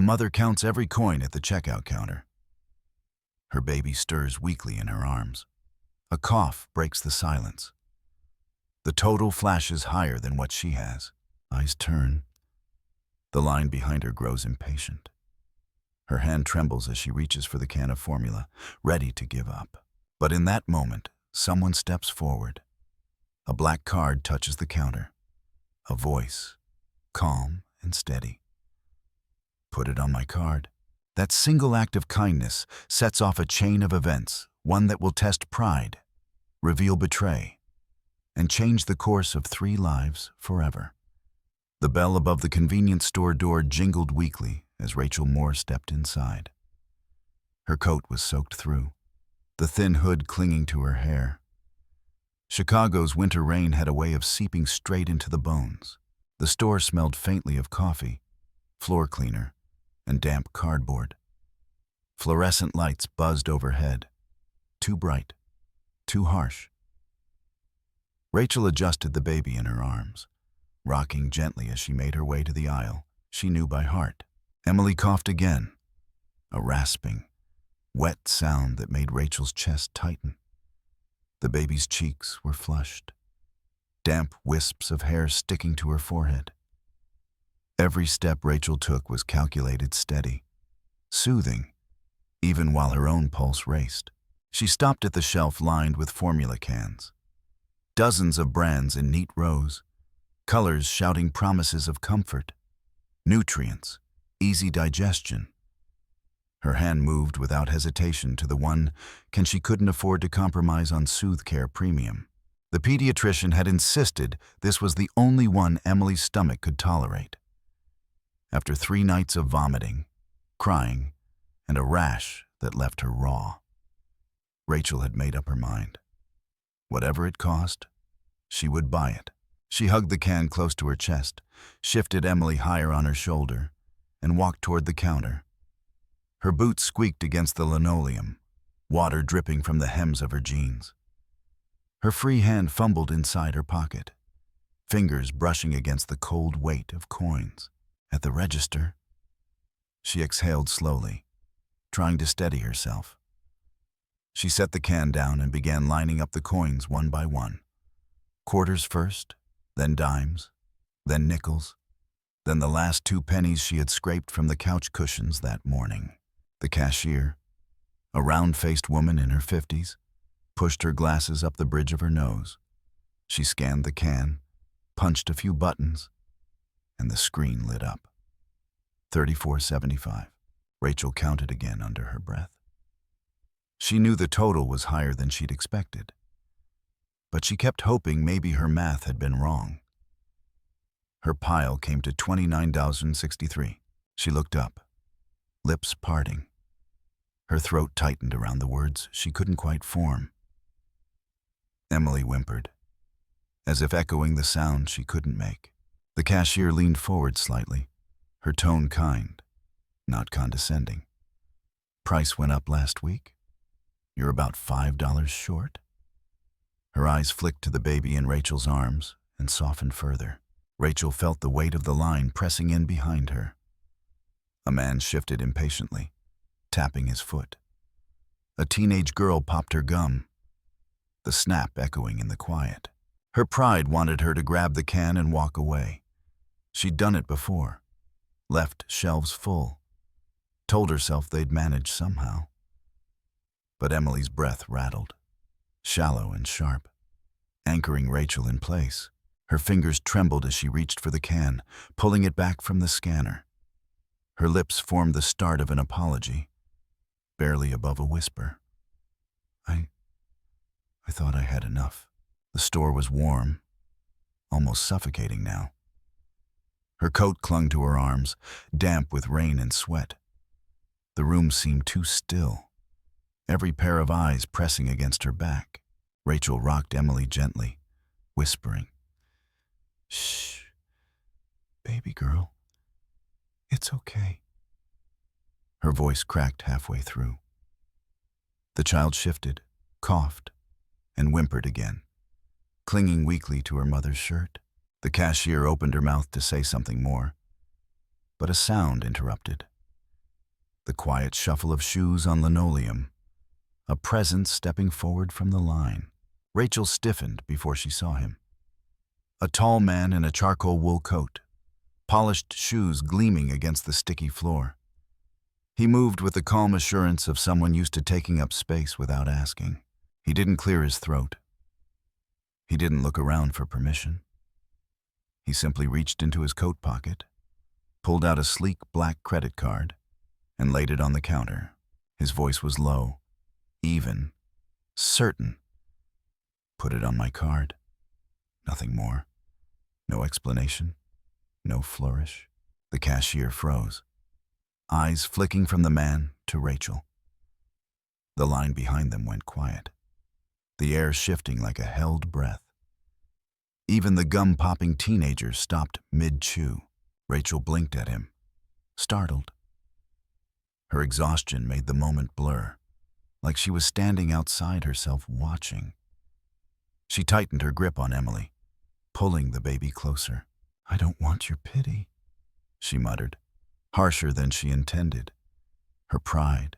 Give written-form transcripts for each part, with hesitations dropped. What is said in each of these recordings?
A mother counts every coin at the checkout counter. Her baby stirs weakly in her arms. A cough breaks the silence. The total flashes higher than what she has. Eyes turn. The line behind her grows impatient. Her hand trembles as she reaches for the can of formula, ready to give up. But in that moment, someone steps forward. A black card touches the counter. A voice, calm and steady. Put it on my card. That single act of kindness sets off a chain of events, one that will test pride, reveal betray, and change the course of 3 lives forever. The bell above the convenience store door jingled weakly as Rachel Moore stepped inside. Her coat was soaked through, the thin hood clinging to her hair. Chicago's winter rain had a way of seeping straight into the bones. The store smelled faintly of coffee, floor cleaner, and damp cardboard. Fluorescent lights buzzed overhead, too bright, too harsh. Rachel adjusted the baby in her arms, rocking gently as she made her way to the aisle she knew by heart. Emily coughed again, a rasping, wet sound that made Rachel's chest tighten. The baby's cheeks were flushed, damp wisps of hair sticking to her forehead. Every step Rachel took was calculated, steady, soothing, even while her own pulse raced. She stopped at the shelf lined with formula cans. Dozens of brands in neat rows, colors shouting promises of comfort, nutrients, easy digestion. Her hand moved without hesitation to the one she couldn't afford to compromise on Soothe Care Premium. The pediatrician had insisted this was the only one Emily's stomach could tolerate. After 3 nights of vomiting, crying, and a rash that left her raw, Rachel had made up her mind. Whatever it cost, she would buy it. She hugged the can close to her chest, shifted Emily higher on her shoulder, and walked toward the counter. Her boots squeaked against the linoleum, water dripping from the hems of her jeans. Her free hand fumbled inside her pocket, fingers brushing against the cold weight of coins. At the register, she exhaled slowly, trying to steady herself. She set the can down and began lining up the coins one by one. Quarters first, then dimes, then nickels, then the last 2 pennies she had scraped from the couch cushions that morning. The cashier, a round-faced woman in her 50s, pushed her glasses up the bridge of her nose. She scanned the can, punched a few buttons, and the screen lit up. $34.75. Rachel counted again under her breath. She knew the total was higher than she'd expected, but she kept hoping maybe her math had been wrong. Her pile came to $29.63. She looked up, lips parting. Her throat tightened around the words she couldn't quite form. Emily whimpered, as if echoing the sound she couldn't make. The cashier leaned forward slightly, her tone kind, not condescending. Price went up last week? You're about $5 short? Her eyes flicked to the baby in Rachel's arms and softened further. Rachel felt the weight of the line pressing in behind her. A man shifted impatiently, tapping his foot. A teenage girl popped her gum, the snap echoing in the quiet. Her pride wanted her to grab the can and walk away. She'd done it before, left shelves full, told herself they'd manage somehow. But Emily's breath rattled, shallow and sharp, anchoring Rachel in place. Her fingers trembled as she reached for the can, pulling it back from the scanner. Her lips formed the start of an apology, barely above a whisper. I thought I had enough. The store was warm, almost suffocating now. Her coat clung to her arms, damp with rain and sweat. The room seemed too still, every pair of eyes pressing against her back. Rachel rocked Emily gently, whispering, "Shh, baby girl, it's okay." Her voice cracked halfway through. The child shifted, coughed, and whimpered again, clinging weakly to her mother's shirt. The cashier opened her mouth to say something more, but a sound interrupted. The quiet shuffle of shoes on linoleum, a presence stepping forward from the line. Rachel stiffened before she saw him. A tall man in a charcoal wool coat, polished shoes gleaming against the sticky floor. He moved with the calm assurance of someone used to taking up space without asking. He didn't clear his throat. He didn't look around for permission. He simply reached into his coat pocket, pulled out a sleek black credit card, and laid it on the counter. His voice was low, even, certain. Put it on my card. Nothing more. No explanation. No flourish. The cashier froze, eyes flicking from the man to Rachel. The line behind them went quiet, the air shifting like a held breath. Even the gum-popping teenagers stopped mid-chew. Rachel blinked at him, startled. Her exhaustion made the moment blur, like she was standing outside herself watching. She tightened her grip on Emily, pulling the baby closer. "I don't want your pity," she muttered, harsher than she intended. Her pride,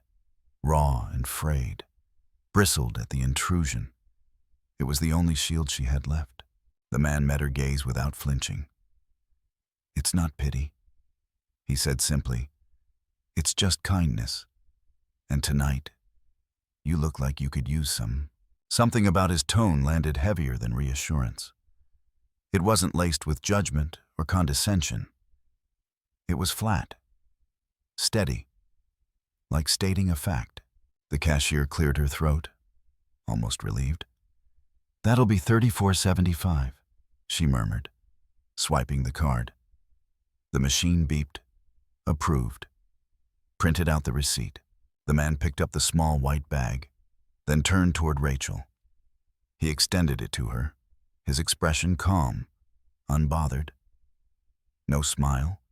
raw and frayed, bristled at the intrusion. It was the only shield she had left. The man met her gaze without flinching. "It's not pity," he said simply. "It's just kindness. And tonight, you look like you could use some." Something about his tone landed heavier than reassurance. It wasn't laced with judgment or condescension. It was flat, steady, like stating a fact. The cashier cleared her throat, almost relieved. "That'll be $34.75, she murmured, swiping the card. The machine beeped, approved, printed out the receipt. The man picked up the small white bag, then turned toward Rachel. He extended it to her, his expression calm, unbothered. No smile,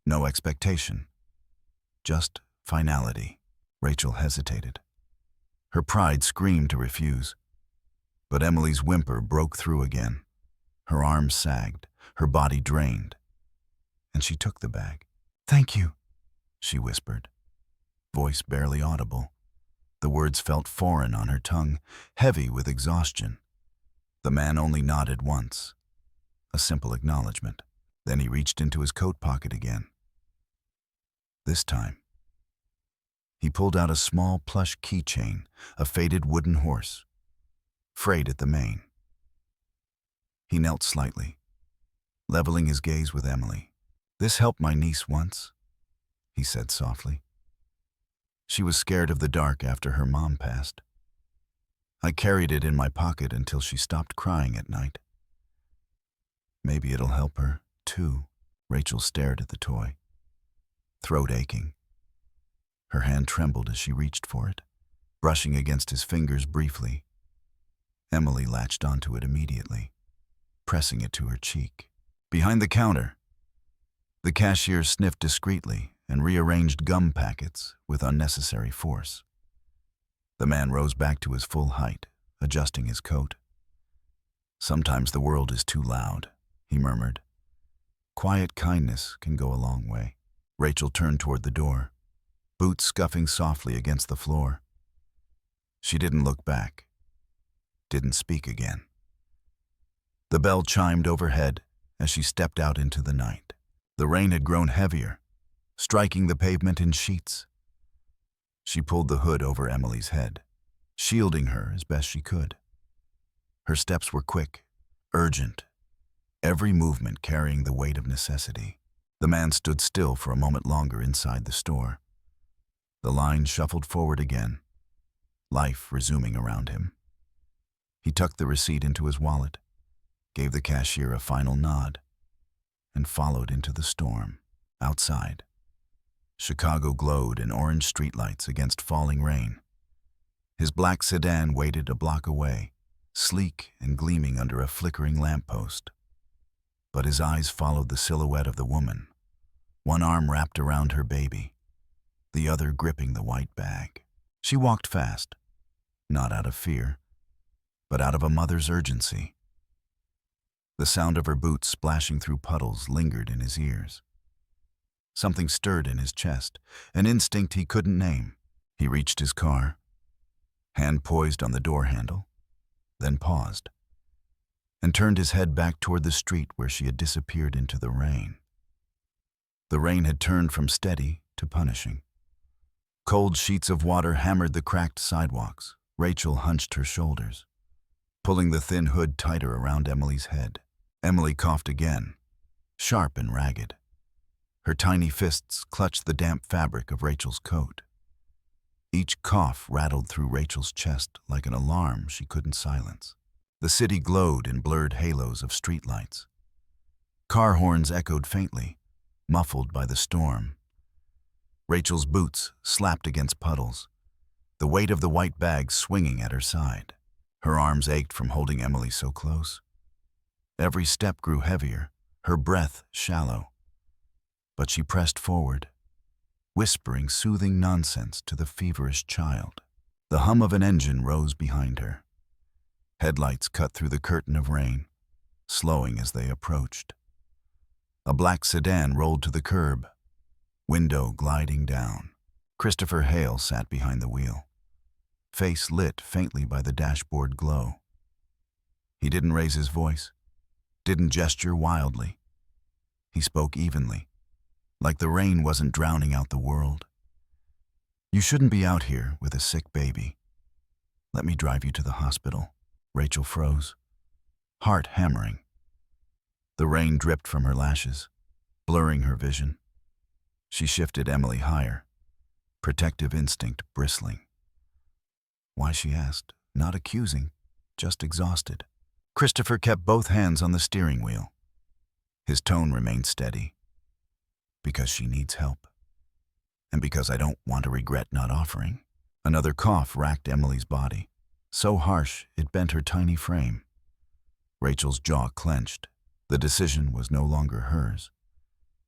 no expectation, just finality. Rachel hesitated. Her pride screamed to refuse, but Emily's whimper broke through again. Her arms sagged, her body drained, and she took the bag. "Thank you," she whispered, voice barely audible. The words felt foreign on her tongue, heavy with exhaustion. The man only nodded once, a simple acknowledgement. Then he reached into his coat pocket again. This time, he pulled out a small plush keychain, a faded wooden horse, frayed at the mane. He knelt slightly, leveling his gaze with Emily. "This helped my niece once," he said softly. "She was scared of the dark after her mom passed. I carried it in my pocket until she stopped crying at night. Maybe it'll help her, too." Rachel stared at the toy, throat aching. Her hand trembled as she reached for it, brushing against his fingers briefly. Emily latched onto it immediately, pressing it to her cheek. Behind the counter, the cashier sniffed discreetly and rearranged gum packets with unnecessary force. The man rose back to his full height, adjusting his coat. "Sometimes the world is too loud," he murmured. "Quiet kindness can go a long way." Rachel turned toward the door, boots scuffing softly against the floor. She didn't look back, didn't speak again. The bell chimed overhead as she stepped out into the night. The rain had grown heavier, striking the pavement in sheets. She pulled the hood over Emily's head, shielding her as best she could. Her steps were quick, urgent, every movement carrying the weight of necessity. The man stood still for a moment longer inside the store. The line shuffled forward again, life resuming around him. He tucked the receipt into his wallet, gave the cashier a final nod, and followed into the storm. Outside, Chicago glowed in orange streetlights against falling rain. His black sedan waited a block away, sleek and gleaming under a flickering lamppost. But his eyes followed the silhouette of the woman, one arm wrapped around her baby, the other gripping the white bag. She walked fast, not out of fear, but out of a mother's urgency. The sound of her boots splashing through puddles lingered in his ears. Something stirred in his chest, an instinct he couldn't name. He reached his car, hand poised on the door handle, then paused, and turned his head back toward the street where she had disappeared into the rain. The rain had turned from steady to punishing. Cold sheets of water hammered the cracked sidewalks. Rachel hunched her shoulders, pulling the thin hood tighter around Emily's head. Emily coughed again, sharp and ragged. Her tiny fists clutched the damp fabric of Rachel's coat. Each cough rattled through Rachel's chest like an alarm she couldn't silence. The city glowed in blurred halos of streetlights. Car horns echoed faintly, muffled by the storm. Rachel's boots slapped against puddles, the weight of the white bag swinging at her side. Her arms ached from holding Emily so close. Every step grew heavier, her breath shallow. But she pressed forward, whispering soothing nonsense to the feverish child. The hum of an engine rose behind her. Headlights cut through the curtain of rain, slowing as they approached. A black sedan rolled to the curb, window gliding down. Christopher Hale sat behind the wheel, face lit faintly by the dashboard glow. He didn't raise his voice, didn't gesture wildly. He spoke evenly, like the rain wasn't drowning out the world. "You shouldn't be out here with a sick baby. Let me drive you to the hospital." Rachel froze, heart hammering. The rain dripped from her lashes, blurring her vision. She shifted Emily higher, protective instinct bristling. Why, she asked, not accusing, just exhausted. Christopher kept both hands on the steering wheel. His tone remained steady. "Because she needs help. And because I don't want to regret not offering." Another cough racked Emily's body, so harsh it bent her tiny frame. Rachel's jaw clenched. The decision was no longer hers.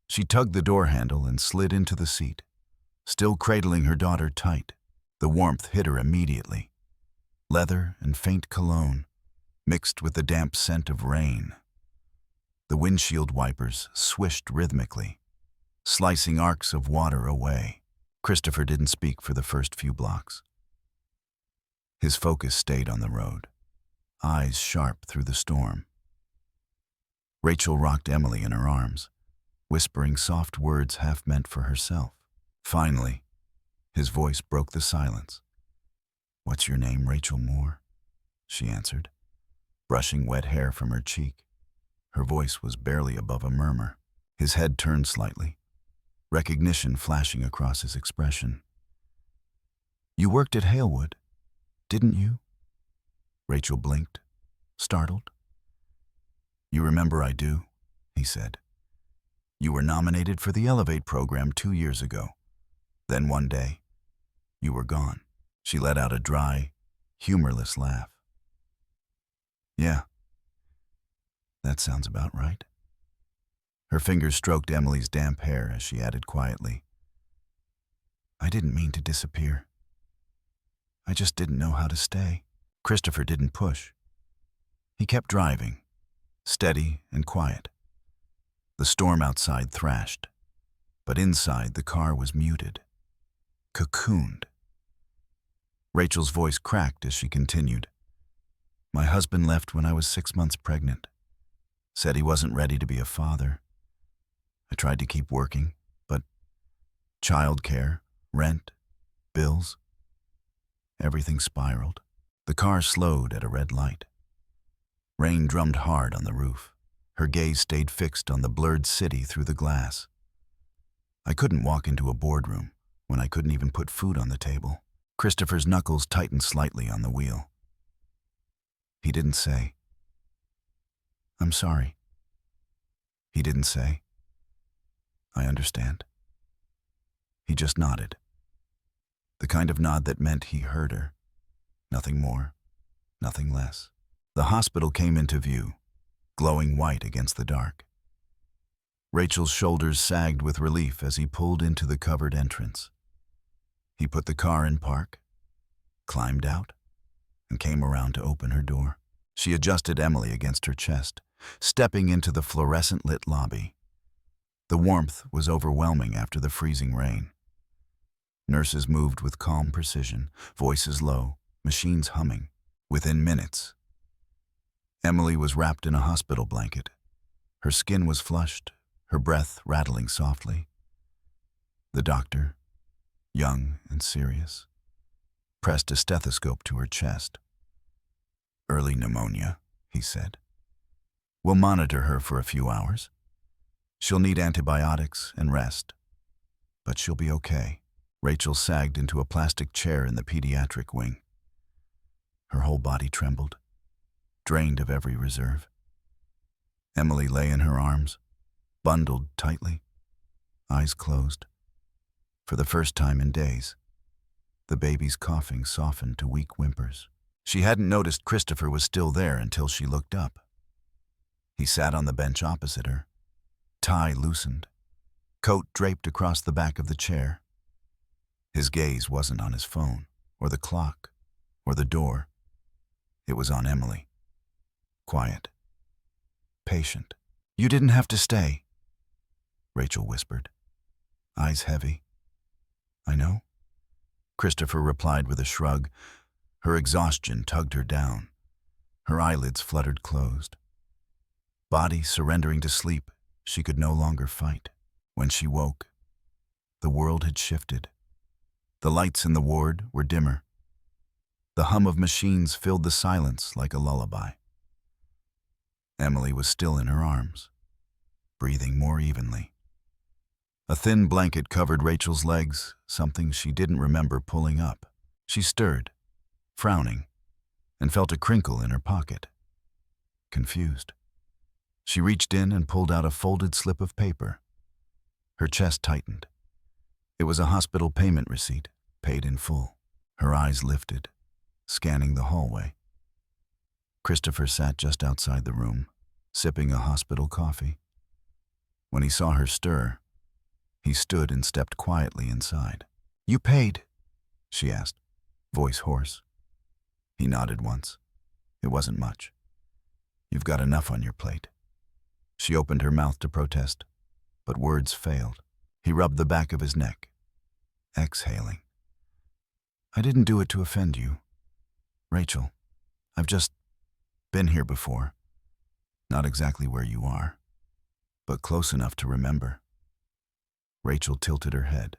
She tugged the door handle and slid into the seat, still cradling her daughter tight. The warmth hit her immediately. Leather and faint cologne, mixed with the damp scent of rain. The windshield wipers swished rhythmically, slicing arcs of water away. Christopher didn't speak for the first few blocks. His focus stayed on the road, eyes sharp through the storm. Rachel rocked Emily in her arms, whispering soft words half meant for herself. Finally, his voice broke the silence. "What's your name, Rachel Moore?" she answered, brushing wet hair from her cheek. Her voice was barely above a murmur. His head turned slightly, recognition flashing across his expression. "You worked at Halewood, didn't you?" Rachel blinked, startled. "You remember I do," he said. "You were nominated for the Elevate program 2 years ago. Then one day, you were gone." She let out a dry, humorless laugh. "Yeah, that sounds about right." Her fingers stroked Emily's damp hair as she added quietly, "I didn't mean to disappear. I just didn't know how to stay." Christopher didn't push. He kept driving, steady and quiet. The storm outside thrashed, but inside the car was muted, cocooned. Rachel's voice cracked as she continued. "My husband left when I was 6 months pregnant. Said he wasn't ready to be a father. I tried to keep working, but childcare, rent, bills, everything spiraled." The car slowed at a red light. Rain drummed hard on the roof. Her gaze stayed fixed on the blurred city through the glass. "I couldn't walk into a boardroom when I couldn't even put food on the table." Christopher's knuckles tightened slightly on the wheel. He didn't say, "I'm sorry." He didn't say, "I understand." He just nodded. The kind of nod that meant he heard her. Nothing more, nothing less. The hospital came into view, glowing white against the dark. Rachel's shoulders sagged with relief as he pulled into the covered entrance. He put the car in park, climbed out, and came around to open her door. She adjusted Emily against her chest, stepping into the fluorescent-lit lobby. The warmth was overwhelming after the freezing rain. Nurses moved with calm precision, voices low, machines humming. Within minutes, Emily was wrapped in a hospital blanket. Her skin was flushed, her breath rattling softly. The doctor, young and serious, pressed a stethoscope to her chest. "Early pneumonia," he said. "We'll monitor her for a few hours. She'll need antibiotics and rest, but she'll be okay." Rachel sagged into a plastic chair in the pediatric wing. Her whole body trembled, drained of every reserve. Emily lay in her arms, bundled tightly, eyes closed. For the first time in days, the baby's coughing softened to weak whimpers. She hadn't noticed Christopher was still there until she looked up. He sat on the bench opposite her, tie loosened, coat draped across the back of the chair. His gaze wasn't on his phone, or the clock, or the door. It was on Emily. Quiet. Patient. "You didn't have to stay," Rachel whispered, eyes heavy. "I know," Christopher replied with a shrug. Her exhaustion tugged her down. Her eyelids fluttered closed. Body surrendering to sleep, she could no longer fight. When she woke, the world had shifted. The lights in the ward were dimmer. The hum of machines filled the silence like a lullaby. Emily was still in her arms, breathing more evenly. A thin blanket covered Rachel's legs, something she didn't remember pulling up. She stirred, frowning, and felt a crinkle in her pocket. Confused, she reached in and pulled out a folded slip of paper. Her chest tightened. It was a hospital payment receipt, paid in full. Her eyes lifted, scanning the hallway. Christopher sat just outside the room, sipping a hospital coffee. When he saw her stir, he stood and stepped quietly inside. "You paid?" she asked, voice hoarse. He nodded once. It wasn't much. "You've got enough on your plate." She opened her mouth to protest, but words failed. He rubbed the back of his neck, exhaling. "I didn't do it to offend you, Rachel. I've just been here before. Not exactly where you are, but close enough to remember." Rachel tilted her head.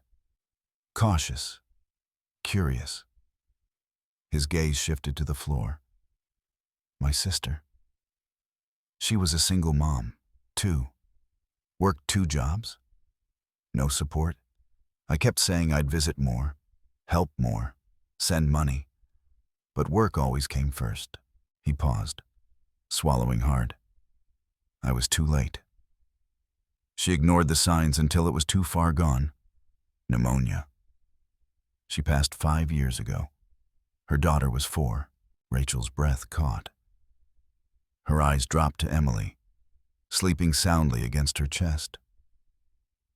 Cautious, curious. His gaze shifted to the floor. "My sister. She was a single mom, too. Worked 2 jobs. No support. I kept saying I'd visit more, help more, send money. But work always came first." He paused, swallowing hard. "I was too late." She ignored the signs until it was too far gone. Pneumonia. She passed 5 years ago. Her daughter was 4. Rachel's breath caught. Her eyes dropped to Emily, sleeping soundly against her chest.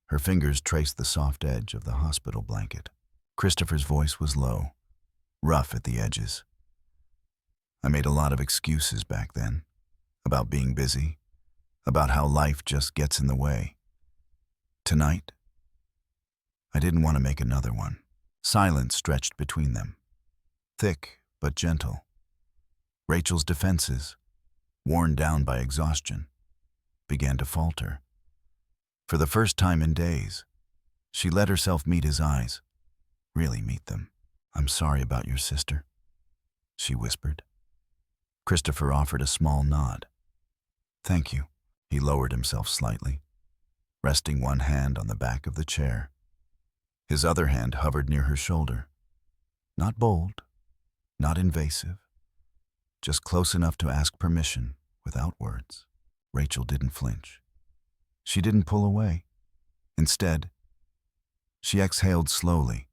Her fingers traced the soft edge of the hospital blanket. Christopher's voice was low, rough at the edges. "I made a lot of excuses back then, about being busy, about how life just gets in the way. Tonight, I didn't want to make another one." Silence stretched between them, thick but gentle. Rachel's defenses, worn down by exhaustion, began to falter. For the first time in days, she let herself meet his eyes, really meet them. "I'm sorry about your sister," she whispered. Christopher offered a small nod. "Thank you." He lowered himself slightly, resting one hand on the back of the chair. His other hand hovered near her shoulder. Not bold, not invasive, just close enough to ask permission without words. Rachel didn't flinch. She didn't pull away. Instead, she exhaled slowly,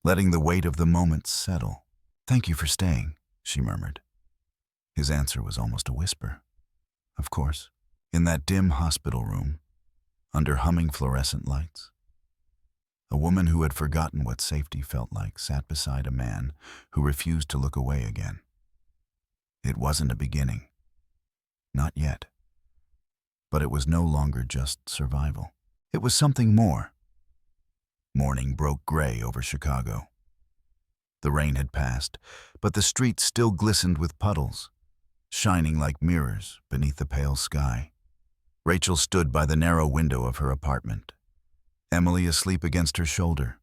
letting the weight of the moment settle. "Thank you for staying," she murmured. His answer was almost a whisper. Of course. In that dim hospital room, under humming fluorescent lights, a woman who had forgotten what safety felt like sat beside a man who refused to look away again. It wasn't a beginning. Not yet. But it was no longer just survival. It was something more. Morning broke gray over Chicago. The rain had passed, but the streets still glistened with puddles, shining like mirrors beneath the pale sky. Rachel stood by the narrow window of her apartment, Emily asleep against her shoulder,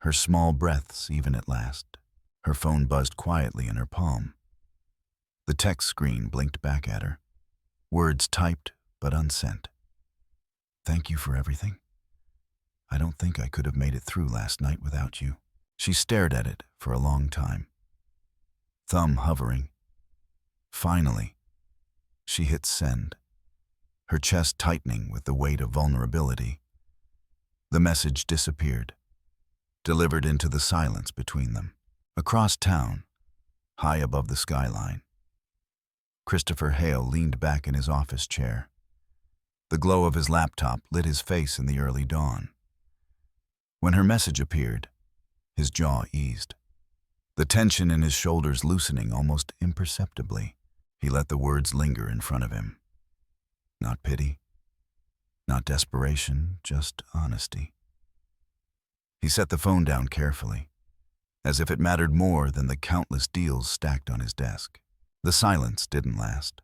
her small breaths even at last. Her phone buzzed quietly in her palm. The text screen blinked back at her, words typed but unsent. "Thank you for everything. I don't think I could have made it through last night without you." She stared at it for a long time, thumb hovering. Finally, she hit send, her chest tightening with the weight of vulnerability. The message disappeared, delivered into the silence between them. Across town, high above the skyline, Christopher Hale leaned back in his office chair. The glow of his laptop lit his face in the early dawn. When her message appeared, his jaw eased, the tension in his shoulders loosening almost imperceptibly. He let the words linger in front of him. Not pity, not desperation, just honesty. He set the phone down carefully, as if it mattered more than the countless deals stacked on his desk. The silence didn't last.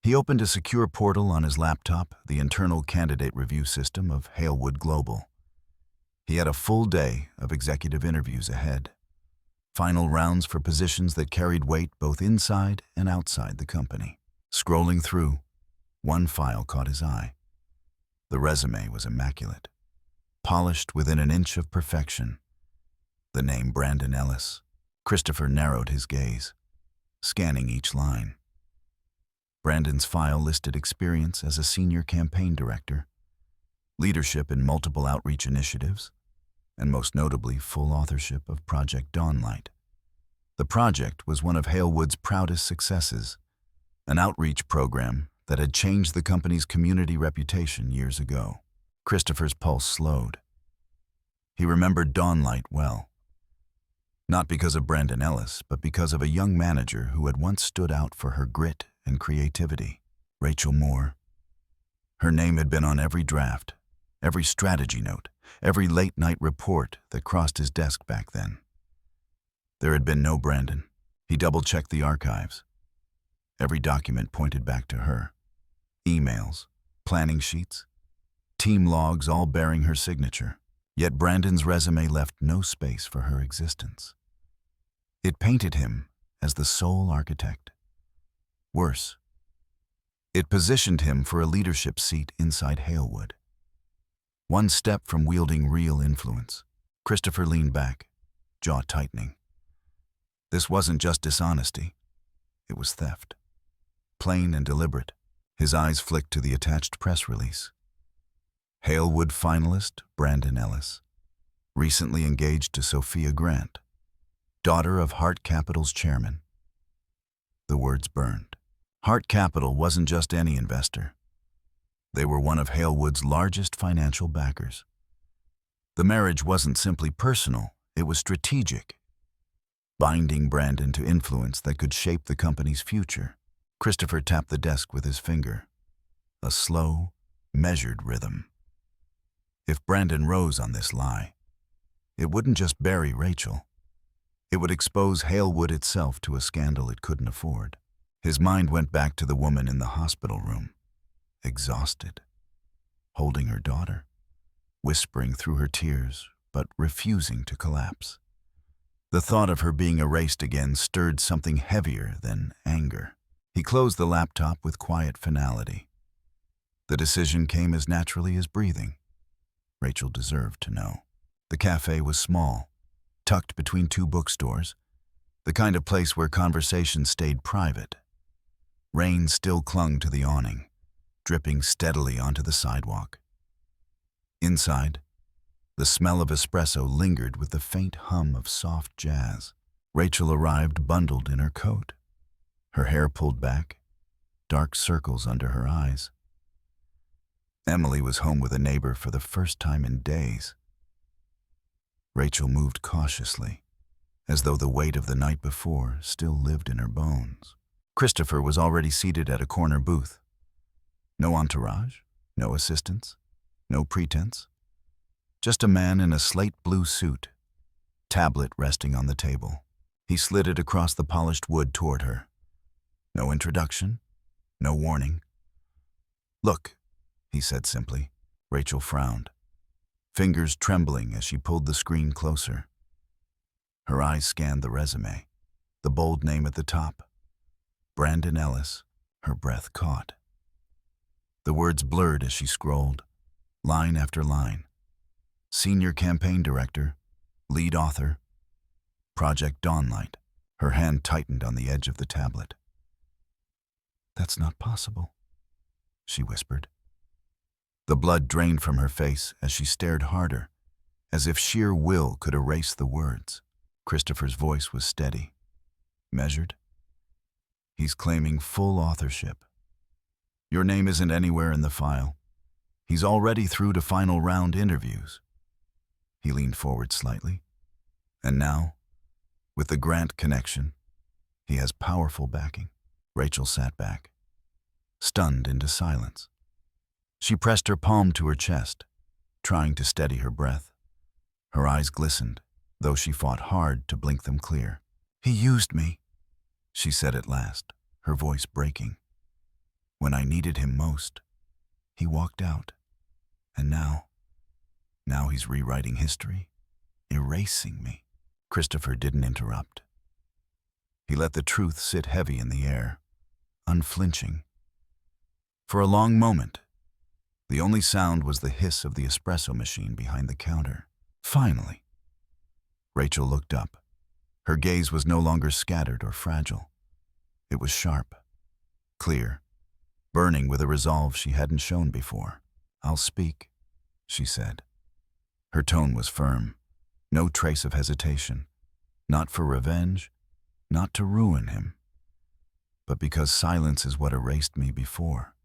He opened a secure portal on his laptop, the internal candidate review system of Halewood Global. He had a full day of executive interviews ahead, final rounds for positions that carried weight both inside and outside the company. Scrolling through, one file caught his eye. The resume was immaculate, polished within an inch of perfection. The name Brandon Ellis. Christopher narrowed his gaze, scanning each line. Brandon's file listed experience as a senior campaign director, leadership in multiple outreach initiatives, and most notably full authorship of Project Dawnlight. The project was one of Halewood's proudest successes, an outreach program that had changed the company's community reputation years ago. Christopher's pulse slowed. He remembered Dawnlight well, not because of Brandon Ellis, but because of a young manager who had once stood out for her grit and creativity. Rachel Moore. Her name had been on every draft, every strategy note, every late-night report that crossed his desk back then. There had been no Brandon. He double-checked the archives. Every document pointed back to her. Emails, planning sheets, team logs, all bearing her signature. Yet Brandon's resume left no space for her existence. It painted him as the sole architect. Worse, it positioned him for a leadership seat inside Halewood. One step from wielding real influence. Christopher leaned back, jaw tightening. This wasn't just dishonesty. It was theft. Plain and deliberate. His eyes flicked to the attached press release. Halewood finalist Brandon Ellis, recently engaged to Sophia Grant, daughter of Hart Capital's chairman. The words burned. Hart Capital wasn't just any investor. They were one of Halewood's largest financial backers. The marriage wasn't simply personal, it was strategic, binding Brandon to influence that could shape the company's future. Christopher tapped the desk with his finger, a slow, measured rhythm. If Brandon rose on this lie, it wouldn't just bury Rachel. It would expose Halewood itself to a scandal it couldn't afford. His mind went back to the woman in the hospital room, exhausted, holding her daughter, whispering through her tears, but refusing to collapse. The thought of her being erased again stirred something heavier than anger. He closed the laptop with quiet finality. The decision came as naturally as breathing. Rachel deserved to know. The cafe was small, tucked between two bookstores, the kind of place where conversations stayed private. Rain still clung to the awning, dripping steadily onto the sidewalk. Inside, the smell of espresso lingered with the faint hum of soft jazz. Rachel arrived bundled in her coat, her hair pulled back, dark circles under her eyes. Emily was home with a neighbor for the first time in days. Rachel moved cautiously, as though the weight of the night before still lived in her bones. Christopher was already seated at a corner booth. No entourage, no assistants, No pretense. Just a man in a slate blue suit, tablet resting on the table. He slid it across the polished wood toward her. No introduction, no warning. "Look," he said simply. Rachel frowned, fingers trembling as she pulled the screen closer. Her eyes scanned the resume, the bold name at the top. Brandon Ellis. Her breath caught. The words blurred as she scrolled, line after line. Senior campaign director, lead author, Project Dawnlight. Her hand tightened on the edge of the tablet. "That's not possible," she whispered. The blood drained from her face as she stared harder, as if sheer will could erase the words. Christopher's voice was steady, measured. "He's claiming full authorship. Your name isn't anywhere in the file. He's already through to final round interviews." He leaned forward slightly. "And now, with the Grant connection, he has powerful backing." Rachel sat back, stunned into silence. She pressed her palm to her chest, trying to steady her breath. Her eyes glistened, though she fought hard to blink them clear. "He used me," she said at last, her voice breaking. "When I needed him most, he walked out. And now he's rewriting history, erasing me." Christopher didn't interrupt. He let the truth sit heavy in the air, unflinching. For a long moment, the only sound was the hiss of the espresso machine behind the counter. Finally, Rachel looked up. Her gaze was no longer scattered or fragile. It was sharp, clear, burning with a resolve she hadn't shown before. "I'll speak," she said. Her tone was firm, no trace of hesitation. Not for revenge, not to ruin him, but because silence is what erased me before.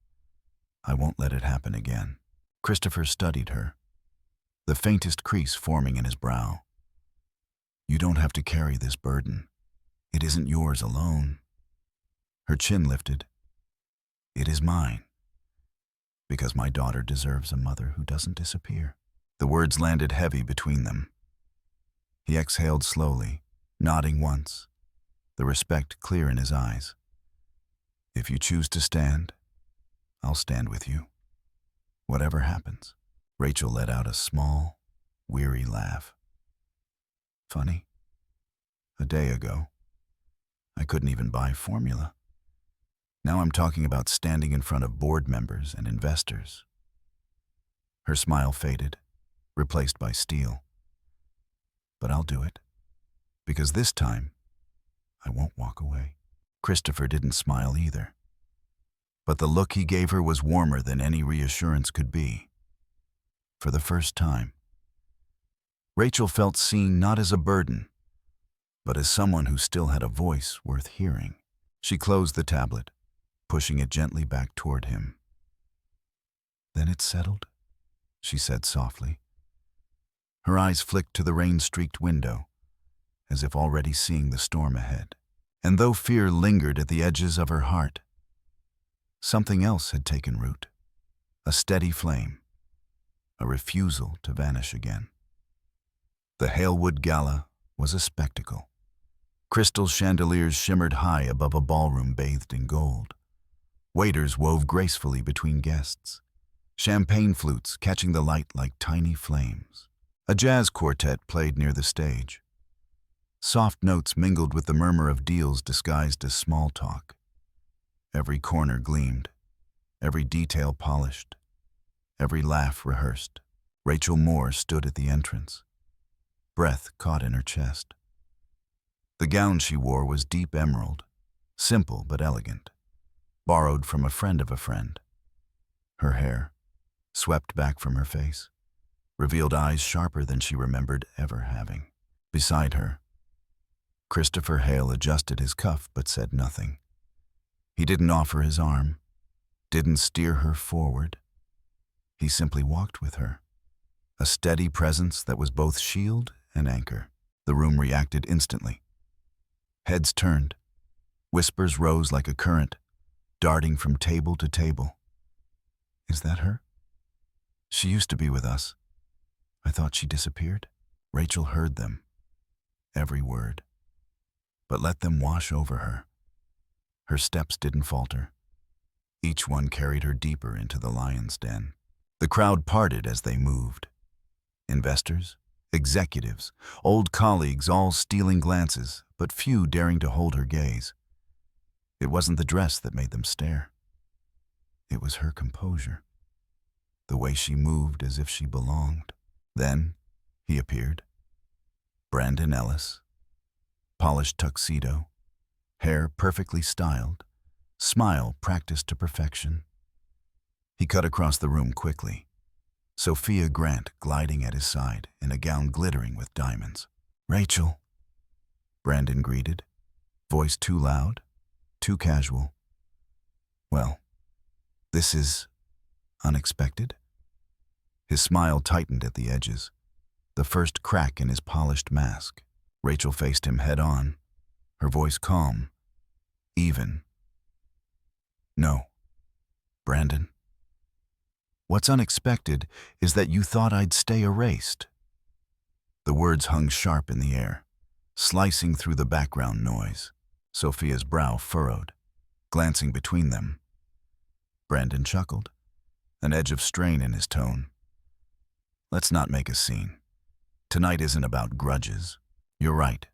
I won't let it happen again. Christopher studied her, the faintest crease forming in his brow. "You don't have to carry this burden. It isn't yours alone." Her chin lifted. "It is mine, because my daughter deserves a mother who doesn't disappear." The words landed heavy between them. He exhaled slowly, nodding once, the respect clear in his eyes. "If you choose to stand, I'll stand with you. Whatever happens." Rachel let out a small, weary laugh. "Funny. A day ago, I couldn't even buy formula. Now I'm talking about standing in front of board members and investors." Her smile faded, replaced by steel. "But I'll do it, because this time, I won't walk away." Christopher didn't smile either, but the look he gave her was warmer than any reassurance could be. For the first time, Rachel felt seen not as a burden, but as someone who still had a voice worth hearing. She closed the tablet, pushing it gently back toward him. "Then it's settled?" she said softly. Her eyes flicked to the rain-streaked window, as if already seeing the storm ahead. And though fear lingered at the edges of her heart, something else had taken root, a steady flame, a refusal to vanish again. The Halewood Gala was a spectacle. Crystal chandeliers shimmered high above a ballroom bathed in gold. Waiters wove gracefully between guests, champagne flutes catching the light like tiny flames. A jazz quartet played near the stage. Soft notes mingled with the murmur of deals disguised as small talk. Every corner gleamed, every detail polished, every laugh rehearsed. Rachel Moore stood at the entrance, breath caught in her chest. The gown she wore was deep emerald, simple but elegant, borrowed from a friend of a friend. Her hair, swept back from her face, revealed eyes sharper than she remembered ever having. Beside her, Christopher Hale adjusted his cuff but said nothing. He didn't offer his arm, didn't steer her forward. He simply walked with her, a steady presence that was both shield and anchor. The room reacted instantly. Heads turned, whispers rose like a current, darting from table to table. "Is that her?" She used to be with us. I thought she disappeared. Rachel heard them, every word, but let them wash over her. Her steps didn't falter. Each one carried her deeper into the lion's den. The crowd parted as they moved. Investors, executives, old colleagues all stealing glances, but few daring to hold her gaze. It wasn't the dress that made them stare. It was her composure, the way she moved as if she belonged. Then he appeared. Brandon Ellis, polished tuxedo, hair perfectly styled, smile practiced to perfection. He cut across the room quickly, Sophia Grant gliding at his side in a gown glittering with diamonds. "Rachel," Brandon greeted, voice too loud, too casual. "Well, this is unexpected." His smile tightened at the edges, the first crack in his polished mask. Rachel faced him head on, her voice calm, even. "No, Brandon. What's unexpected is that you thought I'd stay erased." The words hung sharp in the air, slicing through the background noise. Sophia's brow furrowed, glancing between them. Brandon chuckled, an edge of strain in his tone. "Let's not make a scene. Tonight isn't about grudges." "You're right,"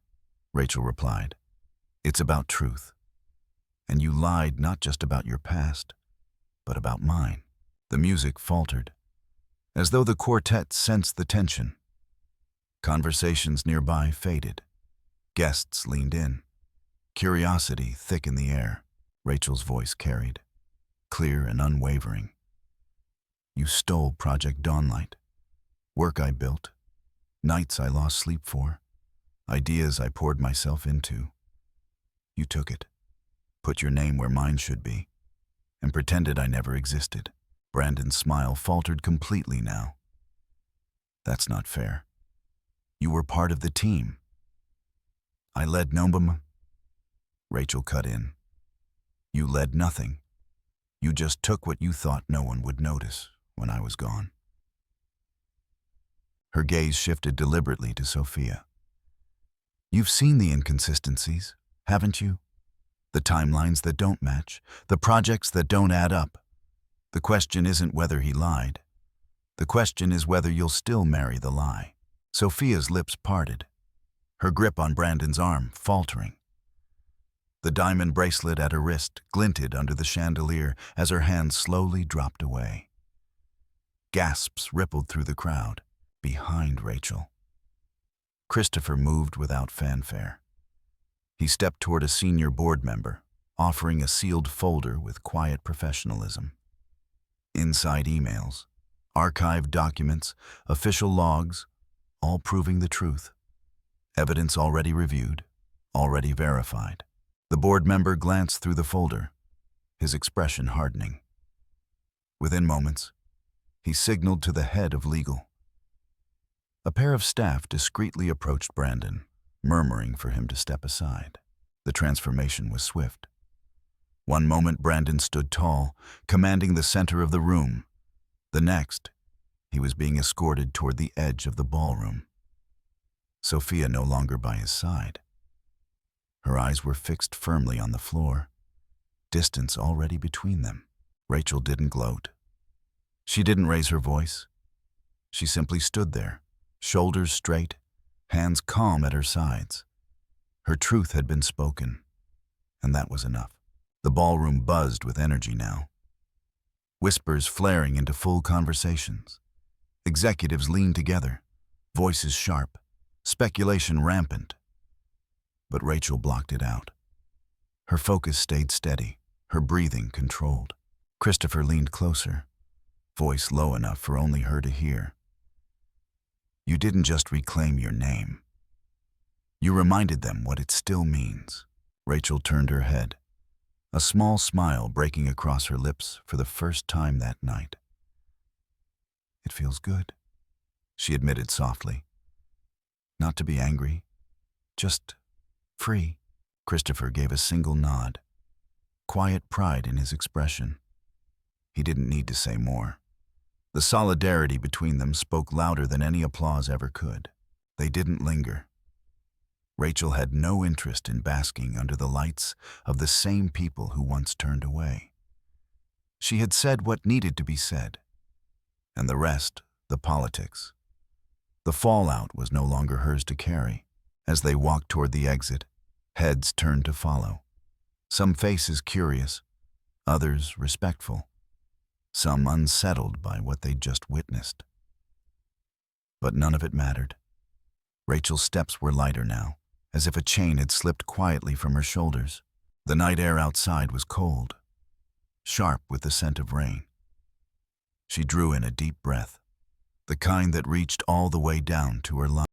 Rachel replied. "It's about truth. And you lied not just about your past, but about mine." The music faltered, as though the quartet sensed the tension. Conversations nearby faded. Guests leaned in, curiosity thick in the air. Rachel's voice carried, clear and unwavering. "You stole Project Dawnlight. Work I built, nights I lost sleep for, ideas I poured myself into. You took it, put your name where mine should be, and pretended I never existed." Brandon's smile faltered completely now. "That's not fair. You were part of the team." "I led Nobum." Rachel cut in. "You led nothing. You just took what you thought no one would notice when I was gone." Her gaze shifted deliberately to Sophia. "You've seen the inconsistencies, haven't you? The timelines that don't match, the projects that don't add up. The question isn't whether he lied. The question is whether you'll still marry the lie." Sophia's lips parted, her grip on Brandon's arm faltering. The diamond bracelet at her wrist glinted under the chandelier as her hand slowly dropped away. Gasps rippled through the crowd, behind Rachel. Christopher moved without fanfare. He stepped toward a senior board member, offering a sealed folder with quiet professionalism. Inside emails, archived documents, official logs, all proving the truth. Evidence already reviewed, already verified. The board member glanced through the folder, his expression hardening. Within moments, he signaled to the head of legal. A pair of staff discreetly approached Brandon, murmuring for him to step aside. The transformation was swift. One moment Brandon stood tall, commanding the center of the room. The next, he was being escorted toward the edge of the ballroom. Sophia no longer by his side. Her eyes were fixed firmly on the floor, distance already between them. Rachel didn't gloat. She didn't raise her voice. She simply stood there, shoulders straight, hands calm at her sides. Her truth had been spoken, and that was enough. The ballroom buzzed with energy now. Whispers flaring into full conversations. Executives leaned together, voices sharp, speculation rampant. But Rachel blocked it out. Her focus stayed steady, her breathing controlled. Christopher leaned closer, voice low enough for only her to hear. "You didn't just reclaim your name. You reminded them what it still means." Rachel turned her head, a small smile breaking across her lips for the first time that night. "It feels good," she admitted softly. "Not to be angry, just free." Christopher gave a single nod, quiet pride in his expression. He didn't need to say more. The solidarity between them spoke louder than any applause ever could. They didn't linger. Rachel had no interest in basking under the lights of the same people who once turned away. She had said what needed to be said, and the rest, the politics. The fallout was no longer hers to carry. As they walked toward the exit, heads turned to follow. Some faces curious, others respectful, some unsettled by what they'd just witnessed. But none of it mattered. Rachel's steps were lighter now, as if a chain had slipped quietly from her shoulders. The night air outside was cold, sharp with the scent of rain. She drew in a deep breath, the kind that reached all the way down to her lungs.